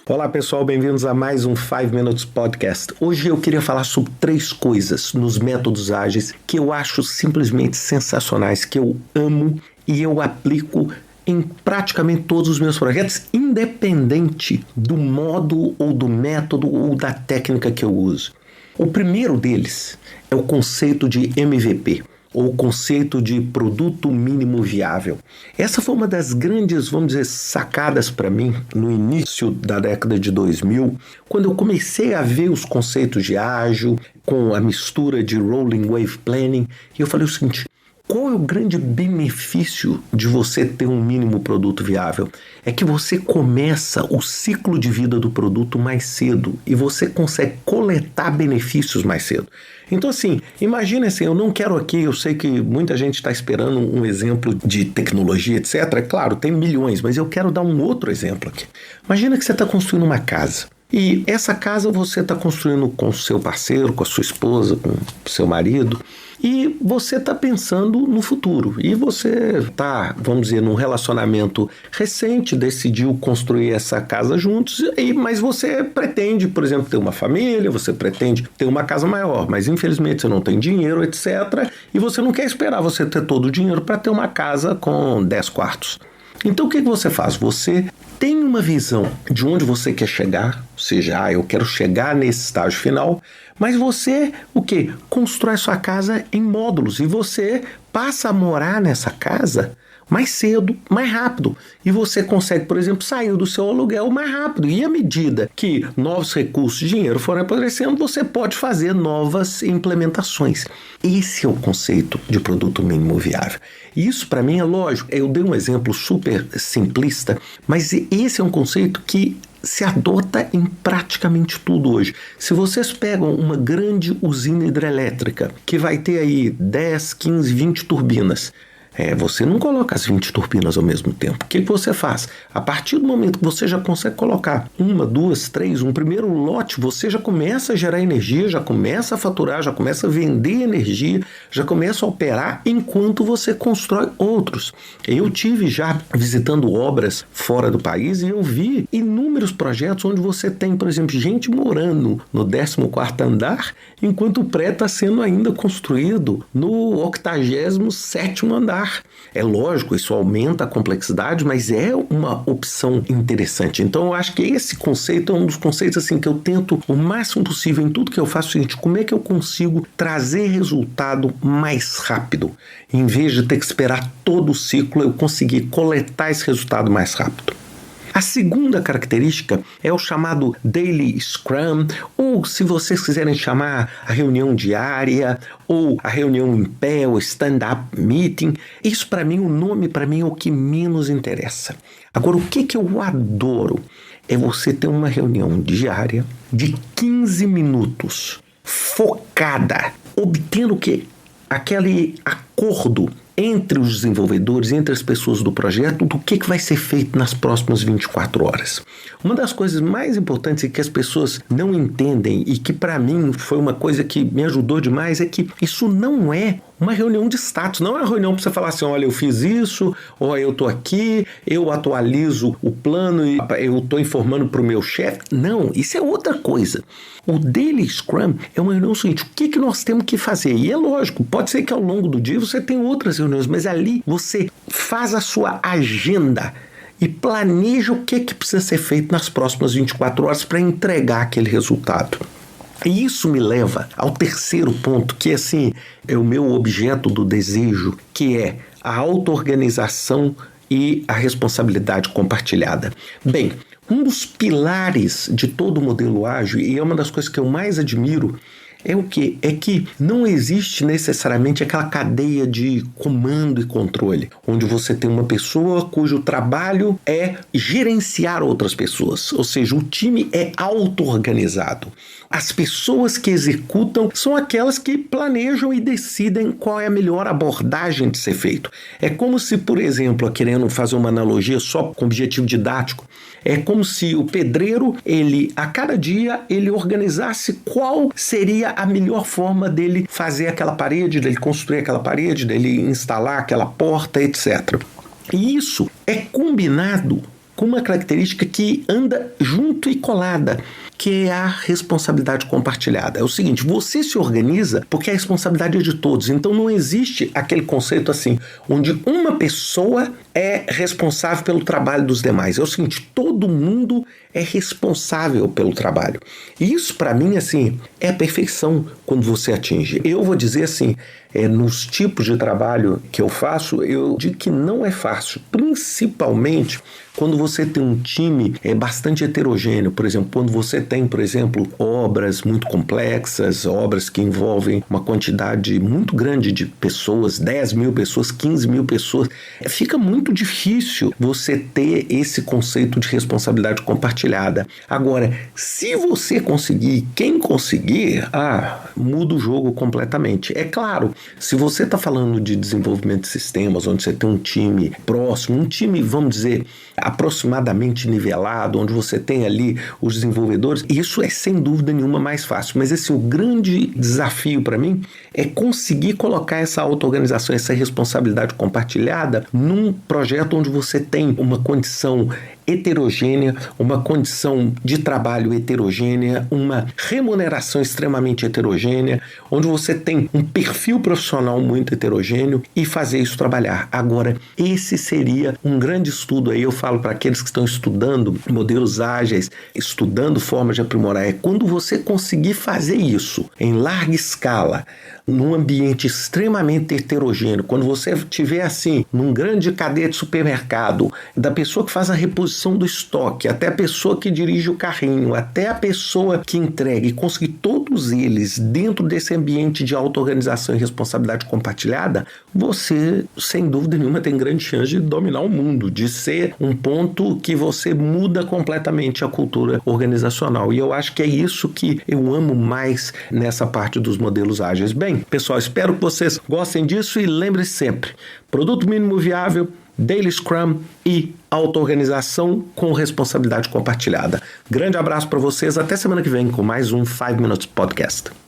Olá pessoal, bem-vindos a mais um 5 Minutes Podcast. Hoje eu queria falar sobre 3 coisas nos métodos ágeis que eu acho simplesmente sensacionais, que eu amo e eu aplico em praticamente todos os meus projetos, independente do modo ou do método ou da técnica que eu uso. O primeiro deles é o conceito de MVP, ou o conceito de produto mínimo viável. Essa foi uma das grandes, vamos dizer, sacadas para mim no início da década de 2000, quando eu comecei a ver os conceitos de ágil com a mistura de Rolling Wave Planning, e eu falei o seguinte: qual é o grande benefício de você ter um mínimo produto viável? É que você começa o ciclo de vida do produto mais cedo e você consegue coletar benefícios mais cedo. Então assim, imagine assim, eu não quero aqui, eu sei que muita gente está esperando um exemplo de tecnologia, etc. É claro, tem milhões, mas eu quero dar um outro exemplo aqui. Imagina que você está construindo uma casa. E essa casa você está construindo com o seu parceiro, com a sua esposa, com o seu marido, e você está pensando no futuro. E você está, vamos dizer, num relacionamento recente, decidiu construir essa casa juntos, mas você pretende, por exemplo, ter uma família, você pretende ter uma casa maior, mas infelizmente você não tem dinheiro, etc. E você não quer esperar você ter todo o dinheiro para ter uma casa com 10 quartos. Então o que você faz? Você tem uma visão de onde você quer chegar, ou seja, eu quero chegar nesse estágio final, mas você, constrói sua casa em módulos e você passa a morar nessa casa mais cedo, mais rápido. E você consegue, por exemplo, sair do seu aluguel mais rápido. E à medida que novos recursos de dinheiro forem aparecendo, você pode fazer novas implementações. Esse é o conceito de produto mínimo viável. E isso para mim é lógico. Eu dei um exemplo super simplista, mas esse é um conceito que se adota em praticamente tudo hoje. Se vocês pegam uma grande usina hidrelétrica que vai ter aí 10, 15, 20 turbinas, você não coloca as 20 turbinas ao mesmo tempo. O que você faz? A partir do momento que você já consegue colocar 1, 2, 3, um primeiro lote, você já começa a gerar energia, já começa a faturar, já começa a vender energia, já começa a operar enquanto você constrói outros. Eu tive já visitando obras fora do país e eu vi inúmeros projetos onde você tem, por exemplo, gente morando no 14º andar, enquanto o prédio está sendo ainda construído no 87º andar. É lógico, isso aumenta a complexidade, mas é uma opção interessante. Então eu acho que esse conceito é um dos conceitos assim, que eu tento o máximo possível em tudo que eu faço. O seguinte: como é que eu consigo trazer resultado mais rápido? Em vez de ter que esperar todo o ciclo, eu conseguir coletar esse resultado mais rápido. A segunda característica é o chamado Daily Scrum, ou se vocês quiserem chamar a reunião diária, ou a reunião em pé, ou stand-up meeting. Isso para mim, o nome para mim é o que menos interessa. Agora, o que eu adoro é você ter uma reunião diária de 15 minutos, focada, obtendo aquele acordo entre os desenvolvedores, entre as pessoas do projeto, do que vai ser feito nas próximas 24 horas. Uma das coisas mais importantes e que as pessoas não entendem e que para mim foi uma coisa que me ajudou demais é que isso não é uma reunião de status, não é uma reunião para você falar assim: olha, eu fiz isso, ou eu estou aqui, eu atualizo o plano e eu estou informando para o meu chefe. Não, isso é outra coisa. O Daily Scrum é uma reunião seguinte: o que nós temos que fazer? E é lógico, pode ser que ao longo do dia você tenha outras reuniões, mas ali você faz a sua agenda e planeja o que precisa ser feito nas próximas 24 horas para entregar aquele resultado. E isso me leva ao terceiro ponto, que assim, é o meu objeto do desejo, que é a auto-organização e a responsabilidade compartilhada. Bem, um dos pilares de todo o modelo ágil, e é uma das coisas que eu mais admiro, é o quê? É que não existe necessariamente aquela cadeia de comando e controle, onde você tem uma pessoa cujo trabalho é gerenciar outras pessoas, ou seja, o time é auto-organizado. As pessoas que executam são aquelas que planejam e decidem qual é a melhor abordagem de ser feito. É como se, por exemplo, querendo fazer uma analogia só com objetivo didático, é como se o pedreiro, a cada dia, ele organizasse qual seria a melhor forma dele fazer aquela parede, dele construir aquela parede, dele instalar aquela porta, etc. E isso é combinado com uma característica que anda junto e colada, que é a responsabilidade compartilhada. É o seguinte, você se organiza porque a responsabilidade é de todos. Então não existe aquele conceito assim, onde uma pessoa é responsável pelo trabalho dos demais. É o seguinte, todo mundo é responsável pelo trabalho. E isso, para mim, assim, é a perfeição quando você atinge. Eu vou dizer assim, nos tipos de trabalho que eu faço, eu digo que não é fácil, principalmente quando você tem um time bastante heterogêneo. Por exemplo, quando você tem, por exemplo, obras muito complexas, obras que envolvem uma quantidade muito grande de pessoas, 10 mil pessoas, 15 mil pessoas, fica muito difícil você ter esse conceito de responsabilidade compartilhada. Agora, se você conseguir, quem conseguir, muda o jogo completamente. É claro, se você está falando de desenvolvimento de sistemas, onde você tem um time próximo, um time, vamos dizer, aproximadamente nivelado, onde você tem ali os desenvolvedores, isso é sem dúvida nenhuma mais fácil. Mas esse o grande desafio para mim é conseguir colocar essa auto-organização, essa responsabilidade compartilhada num projeto onde você tem uma condição heterogênea, uma condição de trabalho heterogênea, uma remuneração extremamente heterogênea, onde você tem um perfil profissional muito heterogêneo e fazer isso trabalhar. Agora, esse seria um grande estudo aí, eu falo para aqueles que estão estudando modelos ágeis, estudando formas de aprimorar, é quando você conseguir fazer isso em larga escala, num ambiente extremamente heterogêneo, quando você estiver assim, num grande cadeia de supermercado, da pessoa que faz a reposição do estoque, até a pessoa que dirige o carrinho, até a pessoa que entrega, e conseguir todos eles dentro desse ambiente de auto-organização e responsabilidade compartilhada, você, sem dúvida nenhuma, tem grande chance de dominar o mundo, de ser um ponto que você muda completamente a cultura organizacional. E eu acho que é isso que eu amo mais nessa parte dos modelos ágeis. Bem, pessoal, espero que vocês gostem disso e lembre-se sempre, produto mínimo viável, Daily Scrum e auto-organização com responsabilidade compartilhada. Grande abraço para vocês, até semana que vem com mais um 5 Minutes Podcast.